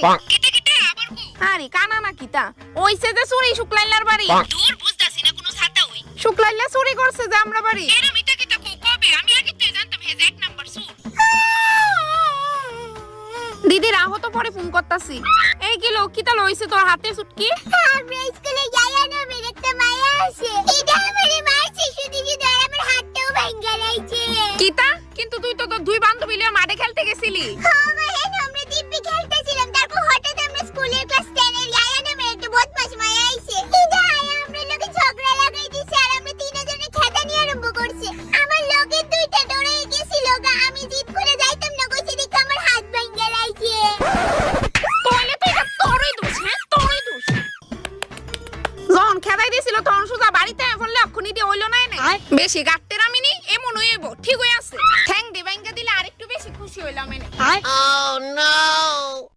বাড়ি কিতা কিতা আবার কো আরে কানা না কিতা ওইছে যে চুরি শুক্লাইলার বাড়ি দূর বুঝতাছি না কোনো ছাতা হই শুক্লাইলা চুরি করছে যে আমরা বাড়ি এরম ইতা কিতা কো কবে আমি আগে তো জানতাম হে যে এক নাম্বার সুর দিদি রাহো তো পরে ফোন করতাছি এই কি লোক কিতা লইছে তোর হাতে চুটকি আমরা স্কুলে যাই না মেরে একটা মায়া আছে এটা আমারে মারছে শুধু শুধু আর আমার হাতটাও ভাঙা লাইছে কিতা কিন্তু তুই তো তোর দুই বান্ধবী লিয়ে মাঠে খেলতে গেছিলি আমরা দিব্যি খেলতেছিলাম তারপর হঠাৎ আমরা স্কুলের ক্লাস 10 এর যাই না মেরে একটা বদমাশ মায়া আইছে এটা আয়া আমরা লোকে ঝগড়া লাগাই দিছে আর আমরা তিনজনে খেতা নিয়ে আরম্ভ করছে আমার লোকে দুইটা দৌড়ে গেছিল গা আমি জিদ করে যাইতাম না কইছে দেখে আমার হাত ভাঙা লাইছে তাহলে তো এটা তোরই দোষ হ্যাঁ তোরই দোষ যখন খেদাই দিছিল তখন সুজা বাড়িতে বললে অক্ষুনি দিয়ে হইলো না এনে বেশি গাটতে রামিনি এমন হইব ঠিক হয়ে আছে ঠ্যাং দে ভাঙ্গা দিলে আরেকটু বেশি খুশি হইলাম এনে Oh no!